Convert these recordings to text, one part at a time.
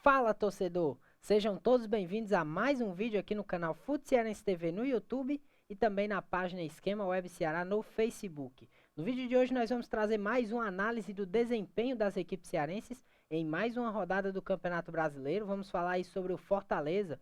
Fala, torcedor! Sejam todos bem-vindos a mais um vídeo aqui no canal Fut Cearense TV no YouTube e também na página Esquema Web Ceará no Facebook. No vídeo de hoje nós vamos trazer mais uma análise do desempenho das equipes cearenses em mais uma rodada do Campeonato Brasileiro. Vamos falar aí sobre o Fortaleza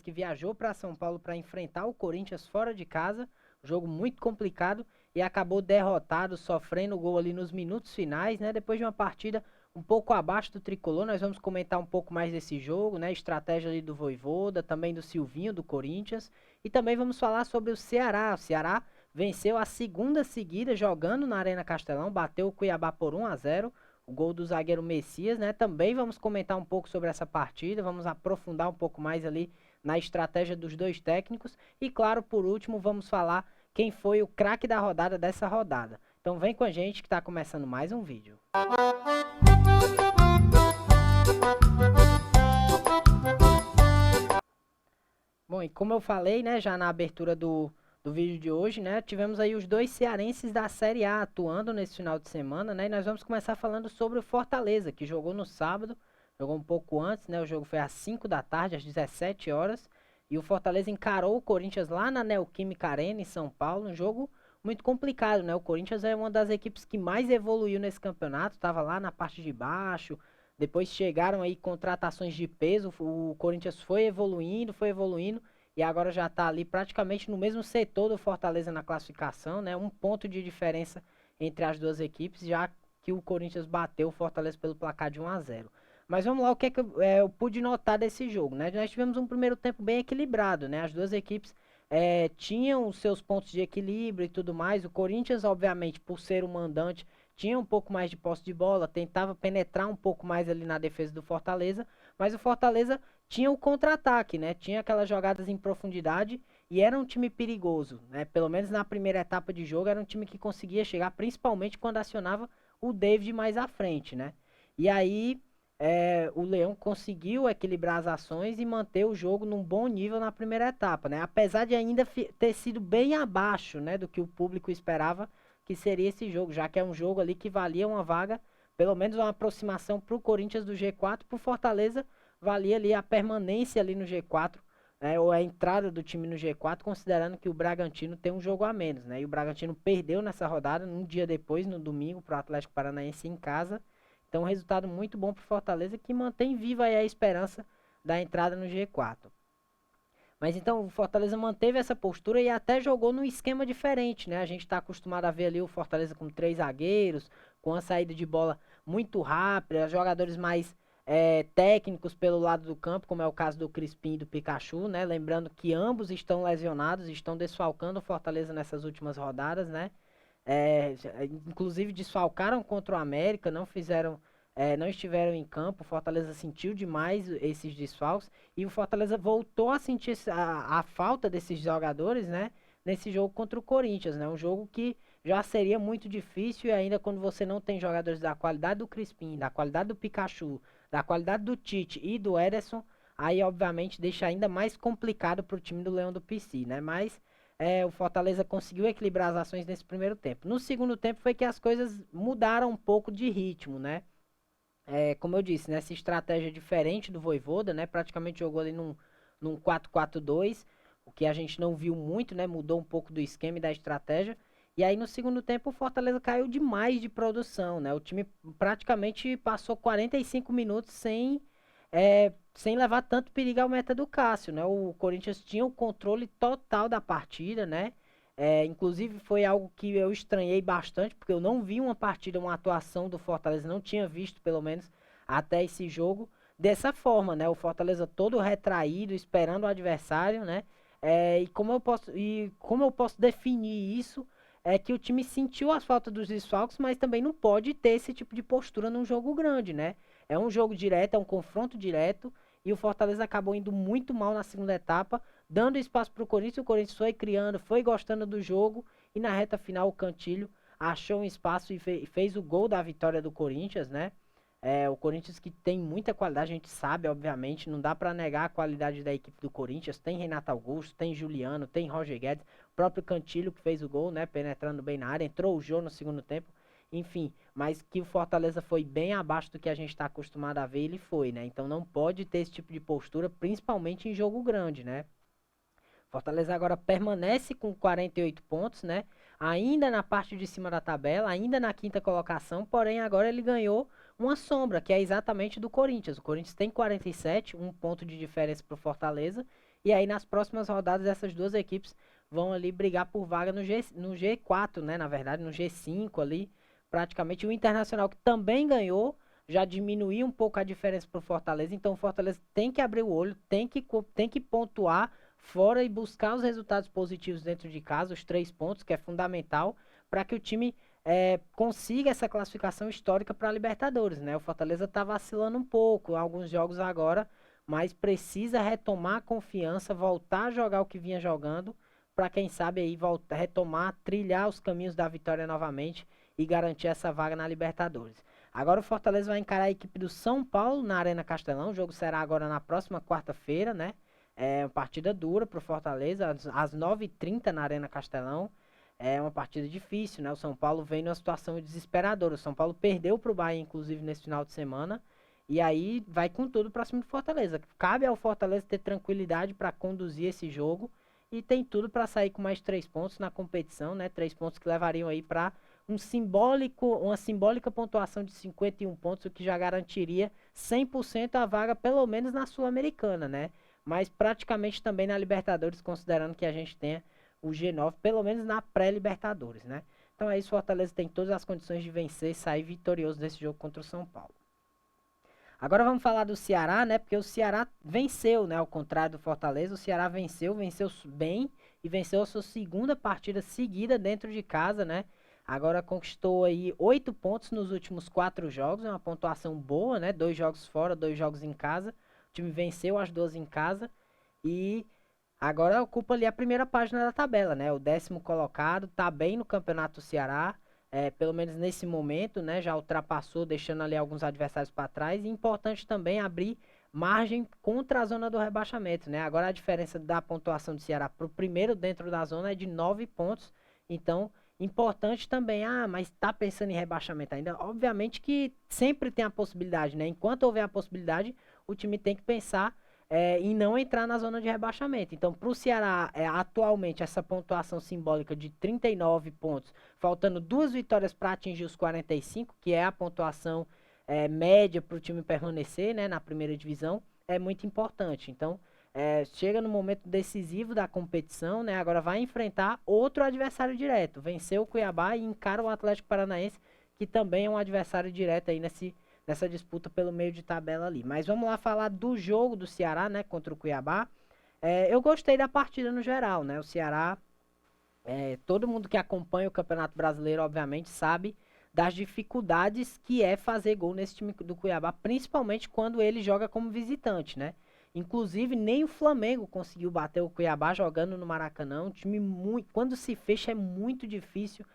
que viajou para São Paulo para enfrentar o Corinthians fora de casa, um jogo muito complicado e acabou derrotado, sofrendo gol ali nos minutos finais, né? Depois de uma partida um pouco abaixo do Tricolor. Nós vamos comentar um pouco mais desse jogo, né? Estratégia ali do Vojvoda, também do Silvinho, do Corinthians. E também vamos falar sobre o Ceará. O Ceará venceu a segunda seguida jogando na Arena Castelão, bateu o Cuiabá por 1-0. O gol do zagueiro Messias, né? Também vamos comentar um pouco sobre essa partida, vamos aprofundar um pouco mais ali na estratégia dos dois técnicos. E claro, por último, vamos falar quem foi o craque da rodada dessa rodada. Então vem com a gente que está começando mais um vídeo. Bom, e como eu falei, né, já na abertura do vídeo de hoje, né, tivemos aí os dois cearenses da Série A atuando nesse final de semana, né, e nós vamos começar falando sobre o Fortaleza, que jogou no sábado, jogou um pouco antes, né, o jogo foi às 5 da tarde, às 17 horas, e o Fortaleza encarou o Corinthians lá na Neoquímica Arena, em São Paulo, um jogo muito complicado, né, o Corinthians é uma das equipes que mais evoluiu nesse campeonato, estava lá na parte de baixo. Depois chegaram aí contratações de peso, o Corinthians foi evoluindo, e agora já está ali praticamente no mesmo setor do Fortaleza na classificação, né? Um ponto de diferença entre as duas equipes, já que o Corinthians bateu o Fortaleza pelo placar de 1-0. Mas vamos lá, o que é que eu pude notar desse jogo, né? Nós tivemos um primeiro tempo bem equilibrado, né? As duas equipes tinham os seus pontos de equilíbrio e tudo mais. O Corinthians, obviamente, por ser o mandante, tinha um pouco mais de posse de bola, tentava penetrar um pouco mais ali na defesa do Fortaleza, mas o Fortaleza tinha o contra-ataque, né? Tinha aquelas jogadas em profundidade e era um time perigoso, né? Pelo menos na primeira etapa de jogo era um time que conseguia chegar, principalmente quando acionava o David mais à frente, né? E aí o Leão conseguiu equilibrar as ações e manter o jogo num bom nível na primeira etapa, né? Apesar de ainda ter sido bem abaixo, né, do que o público esperava que seria esse jogo, já que é um jogo ali que valia uma vaga, pelo menos uma aproximação para o Corinthians do G4, para o Fortaleza valia ali a permanência ali no G4, né, ou a entrada do time no G4, considerando que o Bragantino tem um jogo a menos, né, e o Bragantino perdeu nessa rodada, um dia depois, no domingo, para o Atlético Paranaense em casa. Então um resultado muito bom para o Fortaleza, que mantém viva aí a esperança da entrada no G4. Mas então o Fortaleza manteve essa postura e até jogou num esquema diferente, né? A gente está acostumado a ver ali o Fortaleza com 3 zagueiros, com a saída de bola muito rápida, jogadores mais técnicos pelo lado do campo, como é o caso do Crispim e do Pikachu, né? Lembrando que ambos estão lesionados, estão desfalcando o Fortaleza nessas últimas rodadas, né? Inclusive desfalcaram contra o América, não estiveram em campo. O Fortaleza sentiu demais esses desfalques e o Fortaleza voltou a sentir a falta desses jogadores, né? Nesse jogo contra o Corinthians, né? Um jogo que já seria muito difícil e ainda quando você não tem jogadores da qualidade do Crispim, da qualidade do Pikachu, da qualidade do Tite e do Ederson, aí obviamente deixa ainda mais complicado para o time do Leão do PC, né? Mas o Fortaleza conseguiu equilibrar as ações nesse primeiro tempo. No segundo tempo foi que as coisas mudaram um pouco de ritmo, né? Como eu disse, nessa estratégia diferente do Vojvoda, né? Praticamente jogou ali num 4-4-2, o que a gente não viu muito, né? Mudou um pouco do esquema e da estratégia. E aí no segundo tempo o Fortaleza caiu demais de produção, né? O time praticamente passou 45 minutos sem levar tanto perigo ao meta do Cássio, né? O Corinthians tinha o controle total da partida, né? Inclusive foi algo que eu estranhei bastante, porque eu não vi uma partida, uma atuação do Fortaleza, não tinha visto pelo menos até esse jogo dessa forma, né? O Fortaleza todo retraído, esperando o adversário, né? E como eu posso definir isso é que o time sentiu as faltas dos desfalques, mas também não pode ter esse tipo de postura num jogo grande, né? É um jogo direto, é um confronto direto, e o Fortaleza acabou indo muito mal na segunda etapa, dando espaço para o Corinthians foi criando, foi gostando do jogo, e na reta final o Cantilho achou um espaço e fez o gol da vitória do Corinthians, né? O Corinthians que tem muita qualidade, a gente sabe, obviamente, não dá para negar a qualidade da equipe do Corinthians. Tem Renato Augusto, tem Juliano, tem Roger Guedes, o próprio Cantilho que fez o gol, né? Penetrando bem na área, entrou o Jô no segundo tempo. Enfim, mas que o Fortaleza foi bem abaixo do que a gente está acostumado a ver, ele foi, né? Então não pode ter esse tipo de postura, principalmente em jogo grande, né? Fortaleza agora permanece com 48 pontos, né? Ainda na parte de cima da tabela, ainda na quinta colocação, porém agora ele ganhou uma sombra, que é exatamente do Corinthians. O Corinthians tem 47, um ponto de diferença para o Fortaleza, e aí nas próximas rodadas essas duas equipes vão ali brigar por vaga no G4, né? Na verdade, no G5 ali, praticamente. O Internacional que também ganhou, já diminuiu um pouco a diferença para o Fortaleza, então o Fortaleza tem que abrir o olho, tem que pontuar fora e buscar os resultados positivos dentro de casa, os 3 pontos, que é fundamental para que o time consiga essa classificação histórica para a Libertadores, né? O Fortaleza está vacilando um pouco, alguns jogos agora, mas precisa retomar a confiança, voltar a jogar o que vinha jogando, para quem sabe aí voltar, retomar, trilhar os caminhos da vitória novamente e garantir essa vaga na Libertadores. Agora o Fortaleza vai encarar a equipe do São Paulo na Arena Castelão. O jogo será agora na próxima quarta-feira, né? É uma partida dura para o Fortaleza, às 9h30 na Arena Castelão. É uma partida difícil, né? O São Paulo vem numa situação desesperadora. O São Paulo perdeu para o Bahia, inclusive, nesse final de semana. E aí vai com tudo para cima do Fortaleza. Cabe ao Fortaleza ter tranquilidade para conduzir esse jogo. E tem tudo para sair com mais 3 pontos na competição, né? 3 pontos que levariam aí para uma simbólica pontuação de 51 pontos, o que já garantiria 100% a vaga, pelo menos na Sul-Americana, né? Mas praticamente também na Libertadores, considerando que a gente tenha o G9, pelo menos na pré-Libertadores, né? Então é isso, Fortaleza tem todas as condições de vencer e sair vitorioso desse jogo contra o São Paulo. Agora vamos falar do Ceará, né? Porque o Ceará venceu, né? Ao contrário do Fortaleza, o Ceará venceu bem e venceu a sua segunda partida seguida dentro de casa, né? Agora conquistou aí 8 pontos nos últimos 4 jogos, é uma pontuação boa, né? 2 jogos fora, 2 jogos em casa. O time venceu as duas em casa e agora ocupa ali a primeira página da tabela, né? O 10º colocado, tá bem no Campeonato do Ceará, pelo menos nesse momento, né? Já ultrapassou, deixando ali alguns adversários para trás. E importante também abrir margem contra a zona do rebaixamento, né? Agora a diferença da pontuação do Ceará para o primeiro dentro da zona é de 9 pontos. Então, importante também, mas tá pensando em rebaixamento ainda? Obviamente que sempre tem a possibilidade, né? Enquanto houver a possibilidade, o time tem que pensar em não entrar na zona de rebaixamento. Então, para o Ceará, atualmente, essa pontuação simbólica de 39 pontos, faltando 2 vitórias para atingir os 45, que é a pontuação média para o time permanecer, né, na primeira divisão, é muito importante. Então, chega no momento decisivo da competição, né, agora vai enfrentar outro adversário direto. Venceu o Cuiabá e encara o Atlético Paranaense, que também é um adversário direto aí nessa disputa pelo meio de tabela ali. Mas vamos lá falar do jogo do Ceará, né, contra o Cuiabá. Eu gostei da partida no geral, né? O Ceará, todo mundo que acompanha o Campeonato Brasileiro, obviamente, sabe das dificuldades que é fazer gol nesse time do Cuiabá, principalmente quando ele joga como visitante, né? Inclusive, nem o Flamengo conseguiu bater o Cuiabá jogando no Maracanã. Um time muito. Quando se fecha, é muito difícil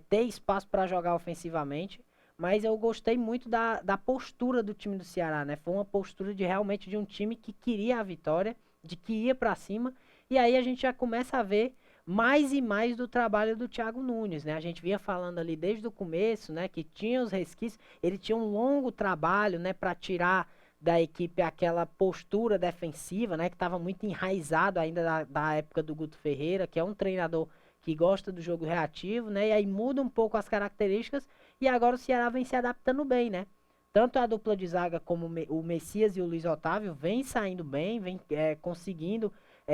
ter espaço para jogar ofensivamente. Mas eu gostei muito da postura do time do Ceará, né? Foi uma postura de realmente de um time que queria a vitória, de que ia para cima. E aí a gente já começa a ver mais e mais do trabalho do Thiago Nunes, né? A gente vinha falando ali desde o começo, né, que tinha os resquícios, ele tinha um longo trabalho, né, para tirar da equipe aquela postura defensiva, né, que estava muito enraizado ainda da época do Guto Ferreira, que é um treinador que gosta do jogo reativo, né? E aí muda um pouco as características e agora o Ceará vem se adaptando bem, né? Tanto a dupla de zaga como o Messias e o Luiz Otávio vem saindo bem, vem conseguindo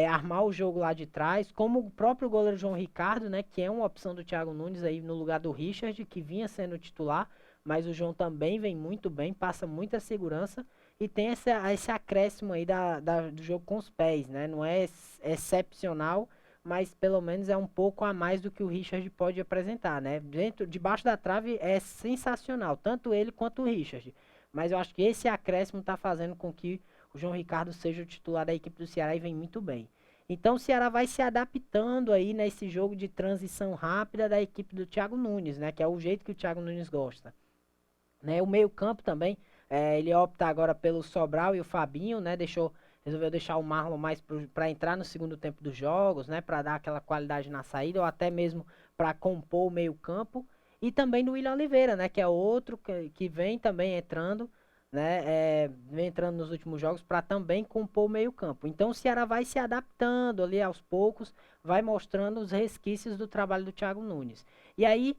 armar o jogo lá de trás, como o próprio goleiro João Ricardo, né, que é uma opção do Thiago Nunes aí no lugar do Richard, que vinha sendo titular, mas o João também vem muito bem, passa muita segurança e tem esse acréscimo aí do jogo com os pés, né? Não é excepcional, mas pelo menos é um pouco a mais do que o Richard pode apresentar, né? Debaixo da trave é sensacional, tanto ele quanto o Richard. Mas eu acho que esse acréscimo está fazendo com que o João Ricardo seja o titular da equipe do Ceará e vem muito bem. Então o Ceará vai se adaptando aí nesse jogo de transição rápida da equipe do Thiago Nunes, né? Que é o jeito que o Thiago Nunes gosta. Né? O meio-campo também, ele opta agora pelo Sobral e o Fabinho, né? Resolveu deixar o Marlon mais para entrar no segundo tempo dos jogos, né? Para dar aquela qualidade na saída ou até mesmo para compor o meio-campo. e também do William Oliveira, né, que é outro que vem também entrando, né, vem entrando nos últimos jogos para também compor o meio-campo. Então o Ceará vai se adaptando ali aos poucos, vai mostrando os resquícios do trabalho do Thiago Nunes. E aí,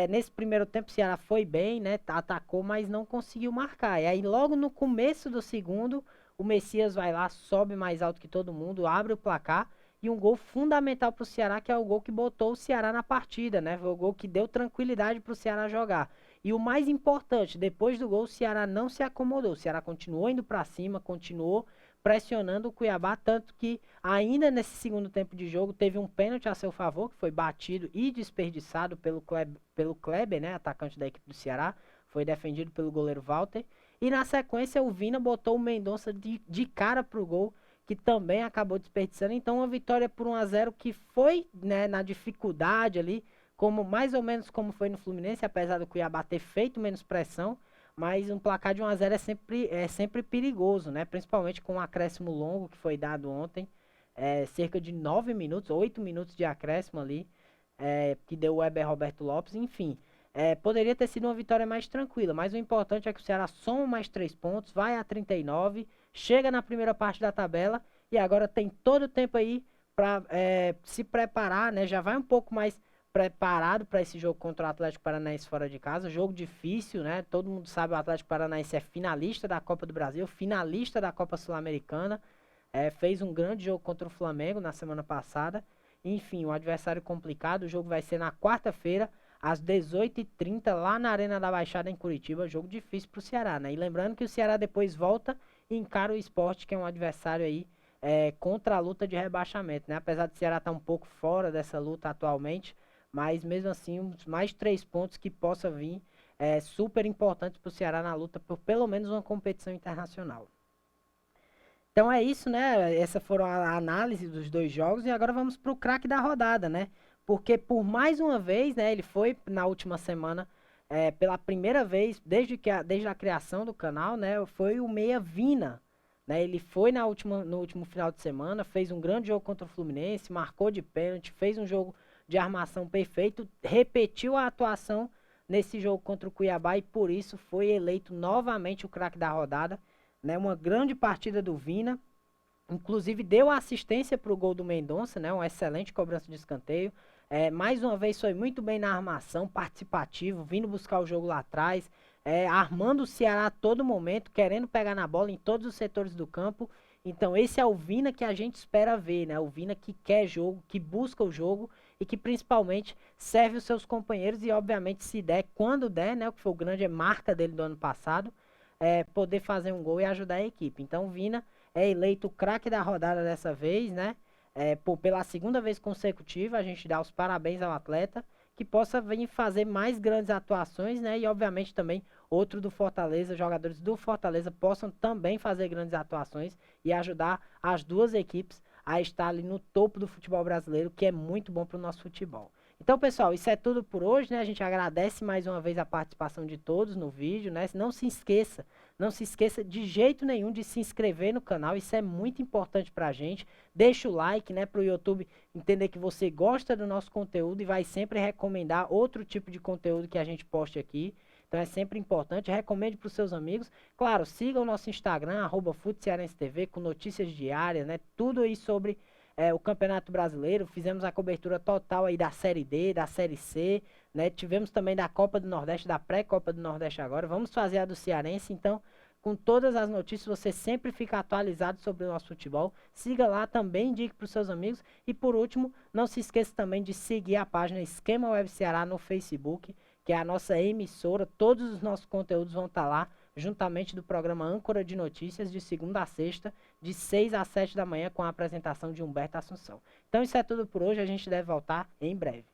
nesse primeiro tempo, o Ceará foi bem, né, atacou, mas não conseguiu marcar. E aí, logo no começo do segundo, o Messias vai lá, sobe mais alto que todo mundo, abre o placar e um gol fundamental para o Ceará, que é o gol que botou o Ceará na partida, né? Foi o gol que deu tranquilidade para o Ceará jogar. E o mais importante, depois do gol, o Ceará não se acomodou. O Ceará continuou indo para cima, continuou pressionando o Cuiabá, tanto que ainda nesse segundo tempo de jogo teve um pênalti a seu favor, que foi batido e desperdiçado pelo Kleber, né, atacante da equipe do Ceará, foi defendido pelo goleiro Walter. E na sequência o Vina botou o Mendonça de cara pro gol, que também acabou desperdiçando. Então uma vitória por 1-0 que foi, né, na dificuldade ali, como mais ou menos como foi no Fluminense, apesar do Cuiabá ter feito menos pressão, mas um placar de 1-0 é sempre perigoso, né? Principalmente com um acréscimo longo que foi dado ontem, cerca de 9 minutos, 8 minutos de acréscimo ali, que deu o Weber Roberto Lopes, enfim. Poderia ter sido uma vitória mais tranquila, mas o importante é que o Ceará soma mais 3 pontos, vai a 39, chega na primeira parte da tabela e agora tem todo o tempo aí para se preparar, né? Já vai um pouco mais preparado para esse jogo contra o Atlético Paranaense fora de casa. Jogo difícil, né? Todo mundo sabe, o Atlético Paranaense é finalista da Copa do Brasil, finalista da Copa Sul-Americana. Fez um grande jogo contra o Flamengo na semana passada. Enfim, um adversário complicado. O jogo vai ser na quarta-feira, às 18h30, lá na Arena da Baixada, em Curitiba. Jogo difícil pro Ceará, né? E lembrando que o Ceará depois volta e encara o Sport, que é um adversário aí contra a luta de rebaixamento, né? Apesar do Ceará estar um pouco fora dessa luta atualmente, mas mesmo assim, uns mais 3 pontos que possa vir super importantes para o Ceará na luta por pelo menos uma competição internacional. Então é isso, né? Essa foram a análise dos dois jogos e agora vamos para o craque da rodada, né? Porque por mais uma vez, né? Ele foi na última semana, pela primeira vez desde a criação do canal, né? Foi o Meia Vina, né? Ele foi no último final de semana, fez um grande jogo contra o Fluminense, marcou de pênalti, fez um jogo de armação perfeito, repetiu a atuação nesse jogo contra o Cuiabá e por isso foi eleito novamente o craque da rodada, né? Uma grande partida do Vina, inclusive deu assistência para o gol do Mendonça, né? Uma excelente cobrança de escanteio. Mais uma vez foi muito bem na armação, participativo, vindo buscar o jogo lá atrás, armando o Ceará a todo momento, querendo pegar na bola em todos os setores do campo. Então esse é o Vina que a gente espera ver, né? O Vina que quer jogo, que busca o jogo e que principalmente serve os seus companheiros e obviamente se der, quando der, né? O que foi o grande marca dele do ano passado, poder fazer um gol e ajudar a equipe. Então o Vina é eleito o craque da rodada dessa vez, né? Pela segunda vez consecutiva, a gente dá os parabéns ao atleta, que possa vir fazer mais grandes atuações, né? E obviamente também outro do Fortaleza, jogadores do Fortaleza possam também fazer grandes atuações e ajudar as duas equipes a estar ali no topo do futebol brasileiro, que é muito bom para o nosso futebol. Então, pessoal, isso é tudo por hoje, né? A gente agradece mais uma vez a participação de todos no vídeo, né? Não se esqueça de jeito nenhum de se inscrever no canal, isso é muito importante pra gente. Deixa o like, né, pro YouTube entender que você gosta do nosso conteúdo e vai sempre recomendar outro tipo de conteúdo que a gente poste aqui. Então é sempre importante, recomende para os seus amigos. Claro, siga o nosso Instagram, @FutCearenseTV, com notícias diárias, né? Tudo aí sobre o Campeonato Brasileiro. Fizemos a cobertura total aí da Série D, da Série C, né? Tivemos também da Copa do Nordeste, da pré-Copa do Nordeste agora. Vamos fazer a do Cearense, então, com todas as notícias, você sempre fica atualizado sobre o nosso futebol. Siga lá também, indique para os seus amigos. E por último, não se esqueça também de seguir a página Esquema Web Ceará no Facebook, que é a nossa emissora. Todos os nossos conteúdos vão estar lá, juntamente do programa Âncora de Notícias, de segunda a sexta, de 6 às 7 da manhã, com a apresentação de Humberto Assunção. Então isso é tudo por hoje, a gente deve voltar em breve.